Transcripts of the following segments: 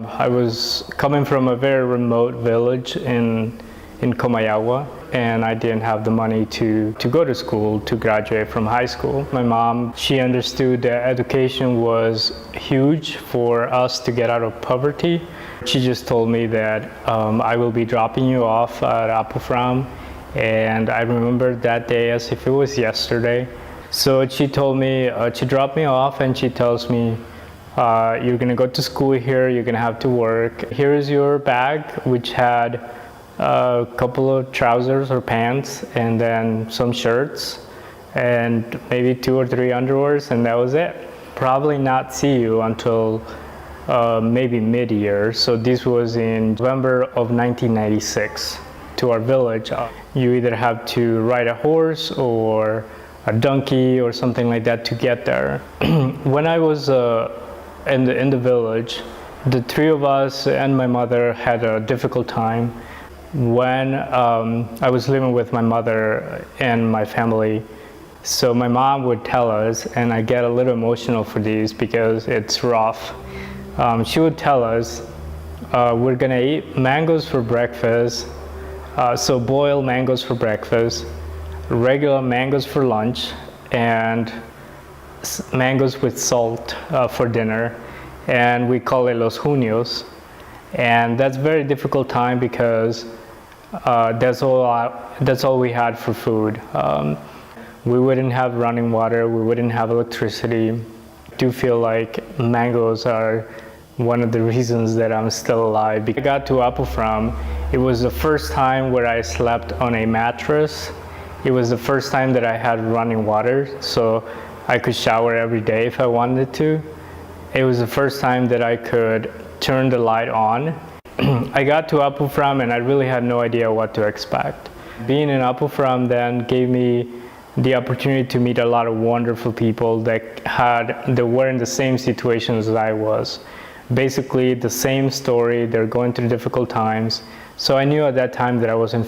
I was coming from a very remote village in Comayagua, and I didn't have the money to go to school, to graduate from high school. My mom, she understood that education was huge for us to get out of poverty. She just told me that I will be dropping you off at Apufram, and I remember that day as if it was yesterday. So she told me, she dropped me off, and she tells me, you're gonna go to school here, you're gonna have to work. Here's your bag, which had a couple of trousers or pants, and then some shirts, and maybe 2 or 3 underwears, and that was it. Probably not see you until maybe mid-year. So this was in November of 1996. To our village, you either have to ride a horse or a donkey or something like that to get there. When I was in the village, the 3 of us and my mother had a difficult time. When I was living with my mother and my family, so my mom would tell us, and I get a little emotional for these because it's rough. She would tell us, we're gonna eat mangoes for breakfast, so boiled mangoes for breakfast, regular mangoes for lunch, and mangoes with salt for dinner, and we call it los junios. And that's a very difficult time because that's all we had for food. We wouldn't have running water, we wouldn't have electricity. I do feel like mangoes are one of the reasons that I'm still alive. I got to Apufram, it was the first time where I slept on a mattress. It was the first time that I had running water, so I could shower every day if I wanted to. It was the first time that I could turn the light on. I got to Apufram and I really had no idea what to expect. Being in Apufram then gave me the opportunity to meet a lot of wonderful people that were in the same situations as I was. Basically the same story, they're going through difficult times. So I knew at that time that I wasn't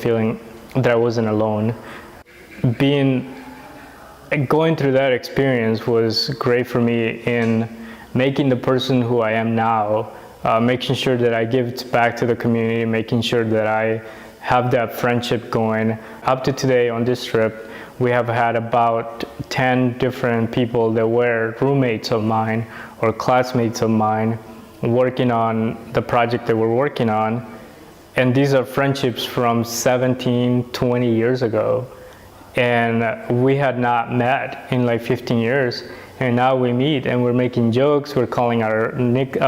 alone. Going through that experience was great for me in making the person who I am now, making sure that I give back to the community, making sure that I have that friendship going. Up to today on this trip, we have had about 10 different people that were roommates of mine or classmates of mine working on the project that we're working on. And these are friendships from 17, 20 years ago. And we had not met in like 15 years. And now we meet and we're making jokes, we're calling our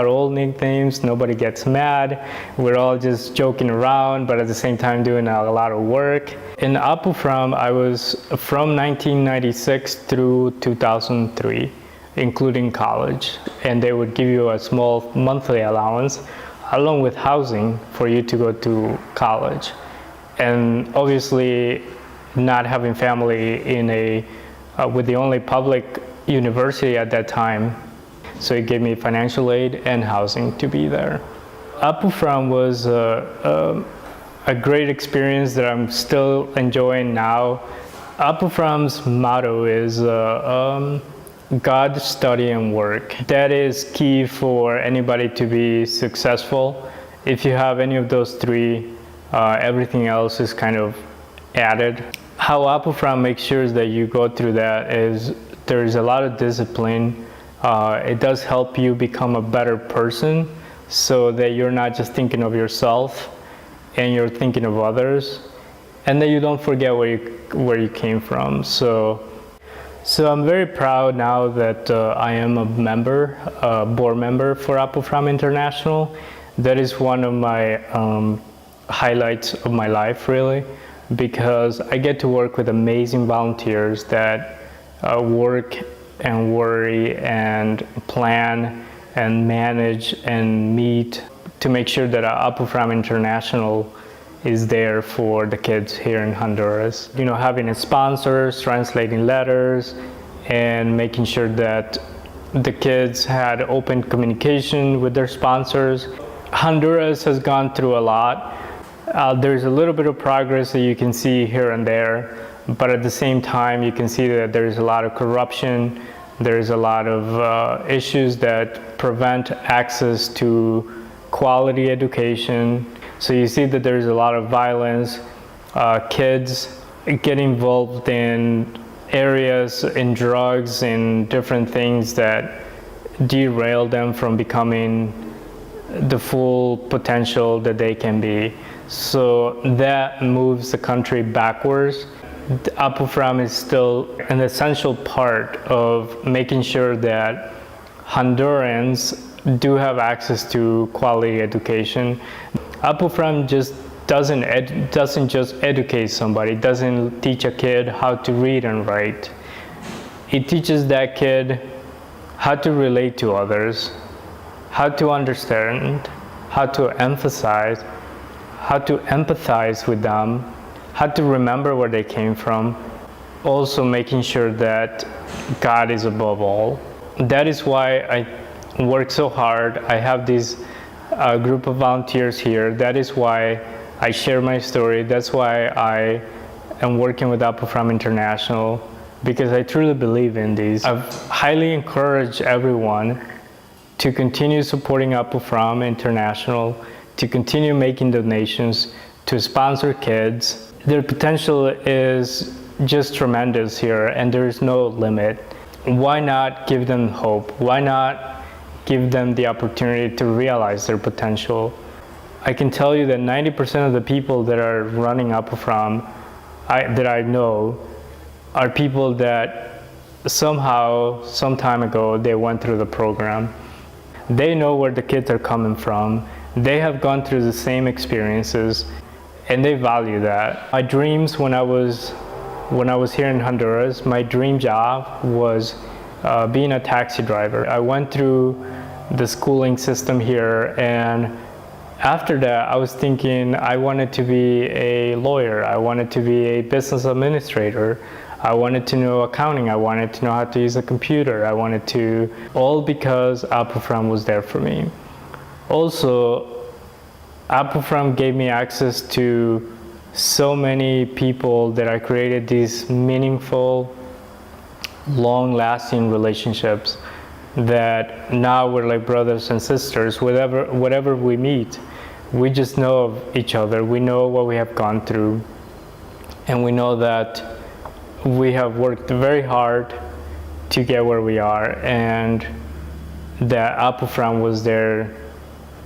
old nicknames, nobody gets mad. We're all just joking around, but at the same time doing a lot of work. In Apufram, I was from 1996 through 2003, including college. And they would give you a small monthly allowance, along with housing for you to go to college. And obviously, not having family with the only public university at that time, so it gave me financial aid and housing to be there. Apufram was a great experience that I'm still enjoying now. Apufram's motto is God, study, and work. That is key for anybody to be successful. If you have any of those 3, everything else is kind of added. How Apufram makes sure that you go through that is there's a lot of discipline. It does help you become a better person so that you're not just thinking of yourself and you're thinking of others, and that you don't forget where you came from. So I'm very proud now that I am a board member for Apufram International. That is one of my highlights of my life, really, because I get to work with amazing volunteers that work and worry and plan and manage and meet to make sure that Apufram International is there for the kids here in Honduras. You know, having sponsors, translating letters, and making sure that the kids had open communication with their sponsors. Honduras has gone through a lot. There's a little bit of progress that you can see here and there, but at the same time you can see that there's a lot of corruption, there's a lot of issues that prevent access to quality education. So you see that there's a lot of violence. Kids get involved in areas, in drugs, in different things that derail them from becoming the full potential that they can be. So that moves the country backwards. The Apufram is still an essential part of making sure that Hondurans do have access to quality education. Apufram just doesn't just educate somebody, doesn't teach a kid how to read and write. It teaches that kid how to relate to others, how to understand, how to emphasize, how to empathize with them, how to remember where they came from. Also making sure that God is above all. That is why I work so hard. I have this group of volunteers here. That is why I share my story. That's why I am working with Apufram International, because I truly believe in these. I've highly encouraged everyone to continue supporting Apufram International, to continue making donations, to sponsor kids. Their potential is just tremendous here, and there is no limit. Why not give them hope? Why not give them the opportunity to realize their potential? I can tell you that 90% of the people that are running Apufram that I know are people that somehow, some time ago, they went through the program. They know where the kids are coming from. They have gone through the same experiences, and they value that. My dreams when I was here in Honduras, my dream job was being a taxi driver. I went through the schooling system here, and after that, I was thinking I wanted to be a lawyer. I wanted to be a business administrator. I wanted to know accounting. I wanted to know how to use a computer. I wanted to, all because Apufram was there for me. Also, Apufram gave me access to so many people that I created these meaningful, long-lasting relationships that now we're like brothers and sisters. Whatever we meet, we just know of each other. We know what we have gone through, and we know that we have worked very hard to get where we are, and that Apufram was there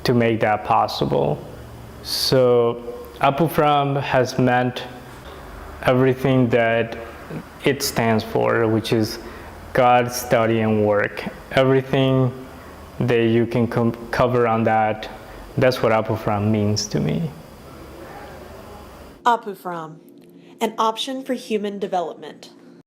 to make that possible. So Apufram has meant everything that it stands for, which is God, study, and work. Everything that you can cover on that, that's what Apufram means to me. Apufram, an option for human development.